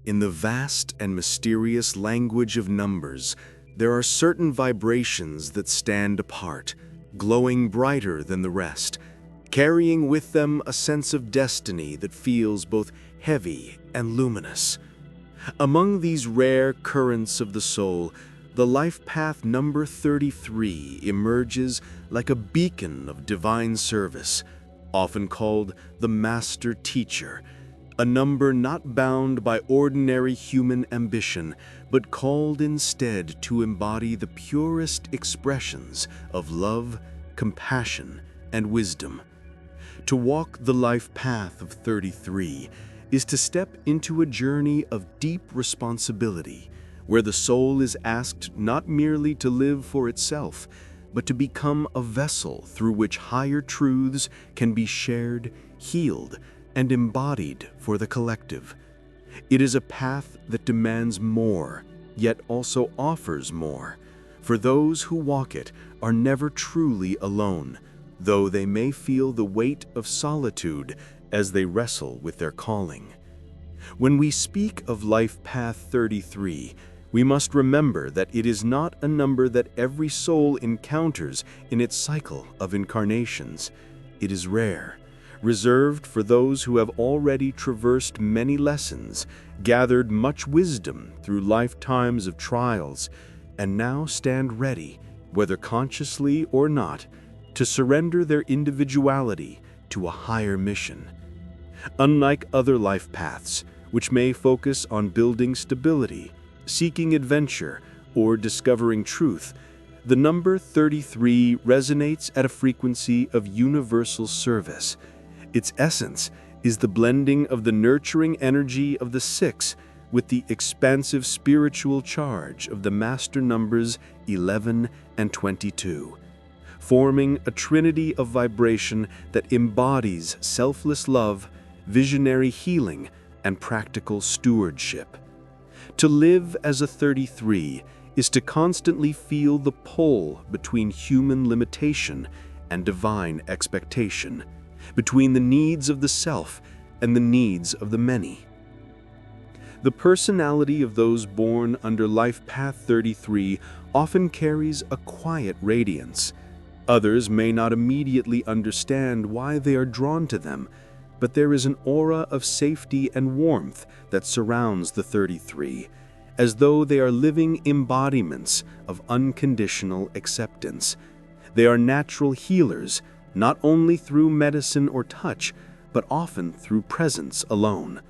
In the vast and mysterious language of numbers, there are certain vibrations that stand apart, glowing brighter than the rest, carrying with them a sense of destiny that feels both heavy and luminous. Among these rare currents of the soul, the life path number 33 emerges like a beacon of divine service, often called the Master Teacher, a number not bound by ordinary human ambition, but called instead to embody the purest expressions of love, compassion, and wisdom. To walk the life path of 33 is to step into a journey of deep responsibility, where the soul is asked not merely to live for itself, but to become a vessel through which higher truths can be shared, healed, and embodied for the collective. It is a path that demands more, yet also offers more, for those who walk it are never truly alone, though they may feel the weight of solitude as they wrestle with their calling. When we speak of Life Path 33, we must remember that it is not a number that every soul encounters in its cycle of incarnations. It is rare, reserved for those who have already traversed many lessons, gathered much wisdom through lifetimes of trials, and now stand ready, whether consciously or not, to surrender their individuality to a higher mission. Unlike other life paths, which may focus on building stability, seeking adventure, or discovering truth, the number 33 resonates at a frequency of universal service. Its essence is the blending of the nurturing energy of the 6 with the expansive spiritual charge of the master numbers 11 and 22, forming a trinity of vibration that embodies selfless love, visionary healing, and practical stewardship. To live as a 33 is to constantly feel the pull between human limitation and divine expectation, between the needs of the self and the needs of the many. The personality of those born under Life Path 33 often carries a quiet radiance. Others may not immediately understand why they are drawn to them, but there is an aura of safety and warmth that surrounds the 33, as though they are living embodiments of unconditional acceptance. They are natural healers, not only through medicine or touch, but often through presence alone.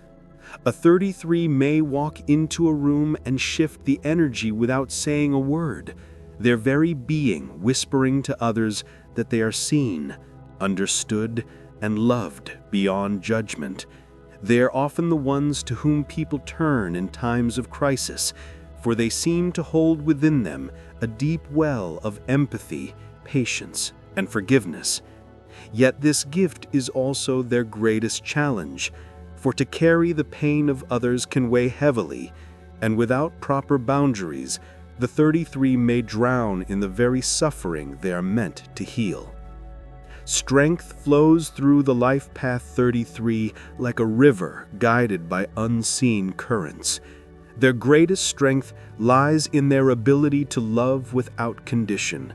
A 33 may walk into a room and shift the energy without saying a word, their very being whispering to others that they are seen, understood, and loved beyond judgment. They are often the ones to whom people turn in times of crisis, for they seem to hold within them a deep well of empathy, patience, and forgiveness. Yet this gift is also their greatest challenge, for to carry the pain of others can weigh heavily, and without proper boundaries, the 33 may drown in the very suffering they are meant to heal. Strength flows through the Life Path 33 like a river guided by unseen currents. Their greatest strength lies in their ability to love without condition,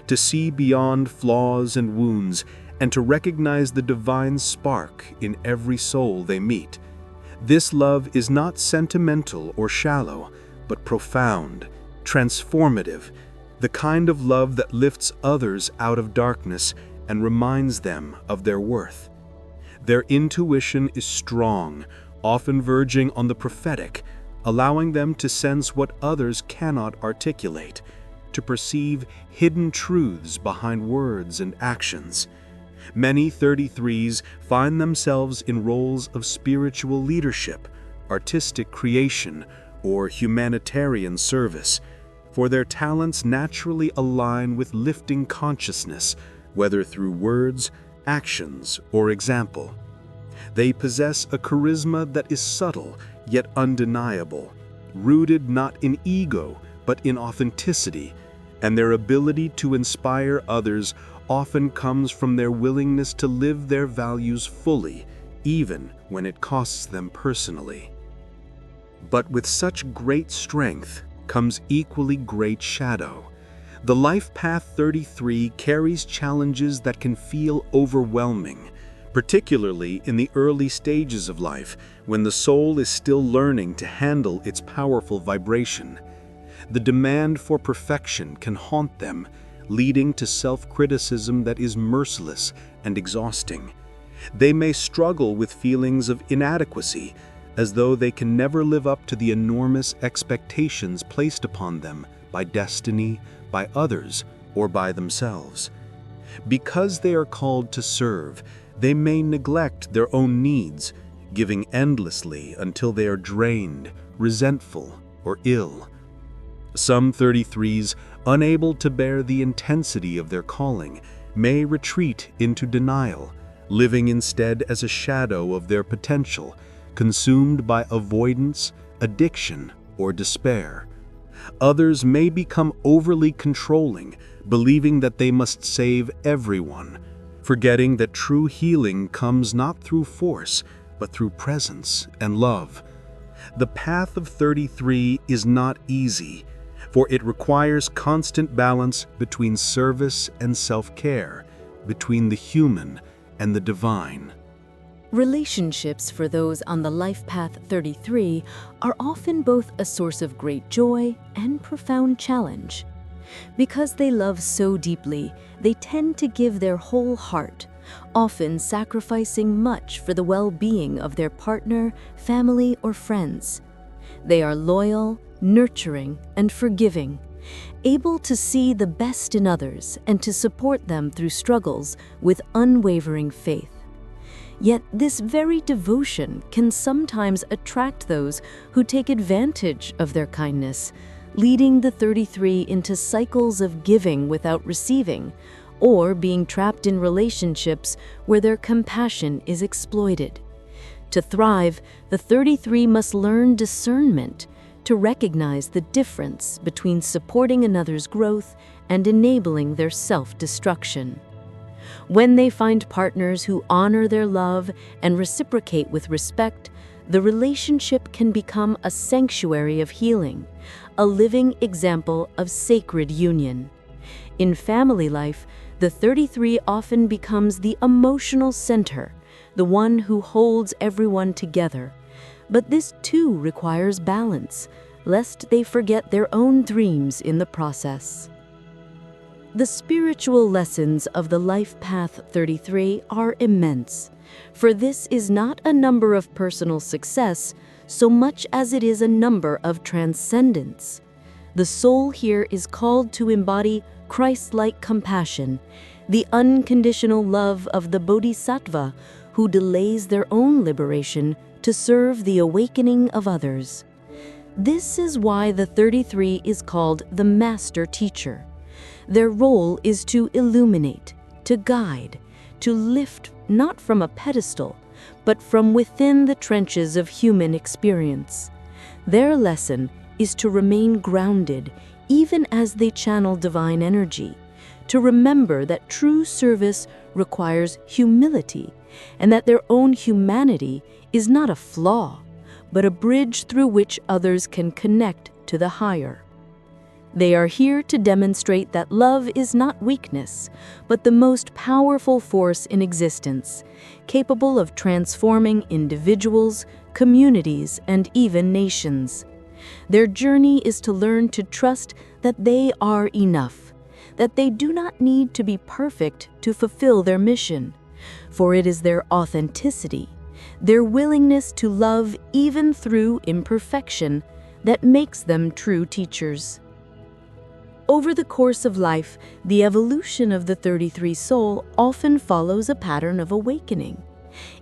to see beyond flaws and wounds, and to recognize the divine spark in every soul they meet. This love is not sentimental or shallow, but profound, transformative, the kind of love that lifts others out of darkness and reminds them of their worth. Their intuition is strong, often verging on the prophetic, allowing them to sense what others cannot articulate, to perceive hidden truths behind words and actions. Many 33s find themselves in roles of spiritual leadership, artistic creation, or humanitarian service, for their talents naturally align with lifting consciousness, whether through words, actions, or example. They possess a charisma that is subtle yet undeniable, rooted not in ego but in authenticity, and their ability to inspire others often comes from their willingness to live their values fully, even when it costs them personally. But with such great strength comes equally great shadow. The life path 33 carries challenges that can feel overwhelming, particularly in the early stages of life when the soul is still learning to handle its powerful vibration. The demand for perfection can haunt them, leading to self-criticism that is merciless and exhausting. They may struggle with feelings of inadequacy, as though they can never live up to the enormous expectations placed upon them by destiny, by others, or by themselves. Because they are called to serve, they may neglect their own needs, giving endlessly until they are drained, resentful, or ill. Some 33s, unable to bear the intensity of their calling, may retreat into denial, living instead as a shadow of their potential, consumed by avoidance, addiction, or despair. Others may become overly controlling, believing that they must save everyone, forgetting that true healing comes not through force, but through presence and love. The path of 33 is not easy, for it requires constant balance between service and self-care, between the human and the divine. Relationships for those on the life path 33 are often both a source of great joy and profound challenge. Because they love so deeply, they tend to give their whole heart, often sacrificing much for the well-being of their partner, family, or friends. They are loyal, nurturing, and forgiving, able to see the best in others and to support them through struggles with unwavering faith. Yet this very devotion can sometimes attract those who take advantage of their kindness, leading the 33 into cycles of giving without receiving, or being trapped in relationships where their compassion is exploited. To thrive, the 33 must learn discernment, to recognize the difference between supporting another's growth and enabling their self-destruction. When they find partners who honor their love and reciprocate with respect, the relationship can become a sanctuary of healing, a living example of sacred union. In family life, the 33 often becomes the emotional center, the one who holds everyone together. But this too requires balance, lest they forget their own dreams in the process. The spiritual lessons of the life path 33 are immense, for this is not a number of personal success so much as it is a number of transcendence. The soul here is called to embody Christ-like compassion, the unconditional love of the bodhisattva who delays their own liberation to serve the awakening of others. This is why the 33 is called the master teacher. Their role is to illuminate, to guide, to lift not from a pedestal, but from within the trenches of human experience. Their lesson is to remain grounded even as they channel divine energy, to remember that true service requires humility and that their own humanity is not a flaw, but a bridge through which others can connect to the higher. They are here to demonstrate that love is not weakness, but the most powerful force in existence, capable of transforming individuals, communities, and even nations. Their journey is to learn to trust that they are enough, that they do not need to be perfect to fulfill their mission, for it is their authenticity, their willingness to love even through imperfection, that makes them true teachers. Over the course of life, the evolution of the 33 soul often follows a pattern of awakening.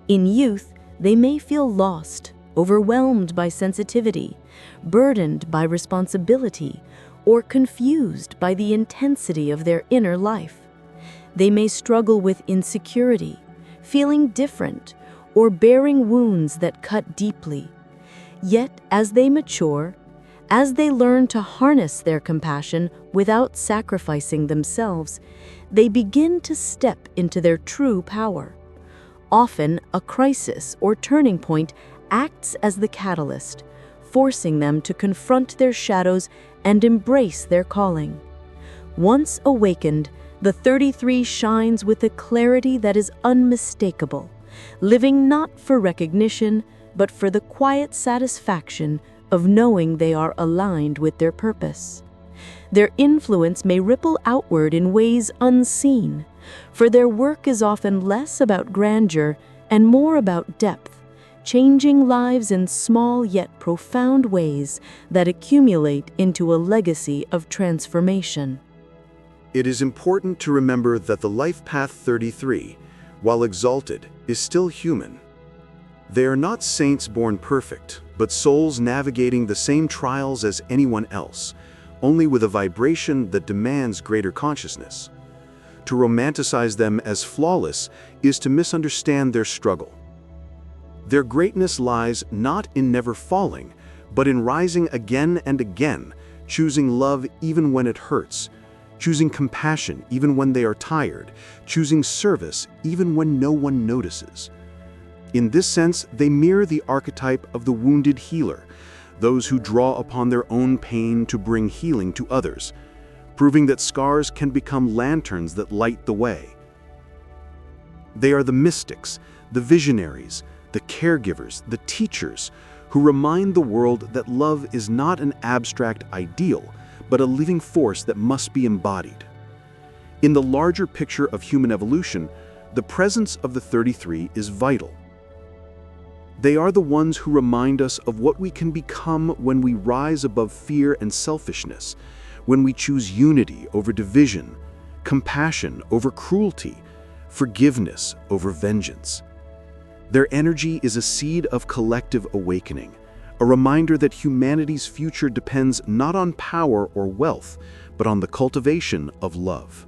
In youth, they may feel lost, overwhelmed by sensitivity, burdened by responsibility, or confused by the intensity of their inner life. They may struggle with insecurity, feeling different, or bearing wounds that cut deeply. Yet, as they mature, as they learn to harness their compassion without sacrificing themselves, they begin to step into their true power. Often, a crisis or turning point acts as the catalyst, forcing them to confront their shadows and embrace their calling. Once awakened, the 33 shines with a clarity that is unmistakable, living not for recognition, but for the quiet satisfaction of knowing they are aligned with their purpose. Their influence may ripple outward in ways unseen, for their work is often less about grandeur and more about depth, changing lives in small yet profound ways that accumulate into a legacy of transformation. It is important to remember that the life path 33, while exalted, is still human. They are not saints born perfect, but souls navigating the same trials as anyone else, only with a vibration that demands greater consciousness. To romanticize them as flawless is to misunderstand their struggle. Their greatness lies not in never falling, but in rising again and again, choosing love even when it hurts, choosing compassion even when they are tired, choosing service even when no one notices. In this sense, they mirror the archetype of the wounded healer, those who draw upon their own pain to bring healing to others, proving that scars can become lanterns that light the way. They are the mystics, the visionaries, the caregivers, the teachers, who remind the world that love is not an abstract ideal, but a living force that must be embodied. In the larger picture of human evolution, the presence of the 33 is vital. They are the ones who remind us of what we can become when we rise above fear and selfishness, when we choose unity over division, compassion over cruelty, forgiveness over vengeance. Their energy is a seed of collective awakening, a reminder that humanity's future depends not on power or wealth, but on the cultivation of love.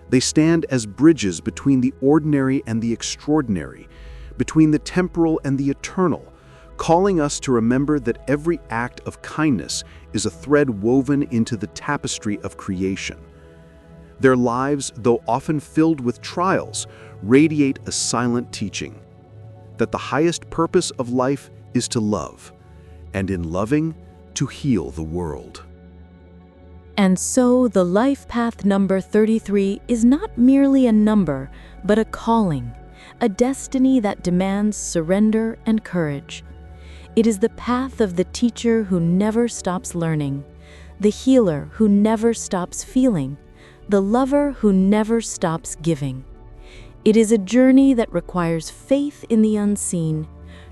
They stand as bridges between the ordinary and the extraordinary, between the temporal and the eternal, calling us to remember that every act of kindness is a thread woven into the tapestry of creation. Their lives, though often filled with trials, radiate a silent teaching that the highest purpose of life is to love, and in loving, to heal the world. And so the life path number 33 is not merely a number, but a calling, a destiny that demands surrender and courage. It is the path of the teacher who never stops learning, the healer who never stops feeling, the lover who never stops giving. It is a journey that requires faith in the unseen,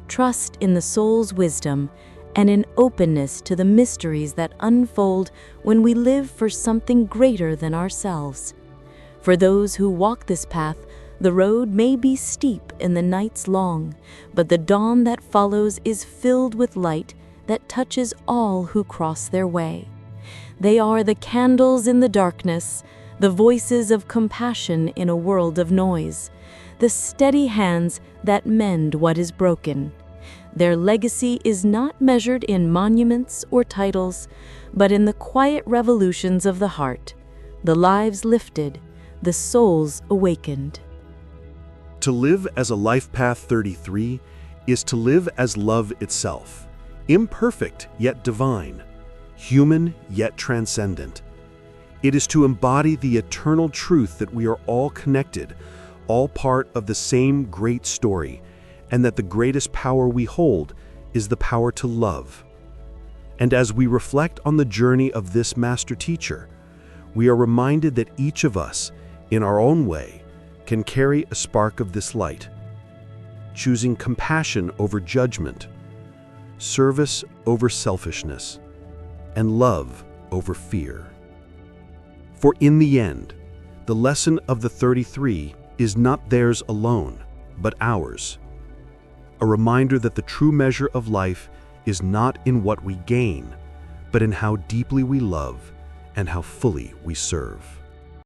trust in the soul's wisdom, and an openness to the mysteries that unfold when we live for something greater than ourselves. For those who walk this path, the road may be steep and the nights long, but the dawn that follows is filled with light that touches all who cross their way. They are the candles in the darkness, the voices of compassion in a world of noise, the steady hands that mend what is broken. Their legacy is not measured in monuments or titles, but in the quiet revolutions of the heart, the lives lifted, the souls awakened. To live as a life path 33 is to live as love itself, imperfect yet divine, human yet transcendent. It is to embody the eternal truth that we are all connected, all part of the same great story, and that the greatest power we hold is the power to love. And as we reflect on the journey of this master teacher, we are reminded that each of us, in our own way, can carry a spark of this light, choosing compassion over judgment, service over selfishness, and love over fear. For in the end, the lesson of the 33 is not theirs alone, but ours. A reminder that the true measure of life is not in what we gain, but in how deeply we love and how fully we serve.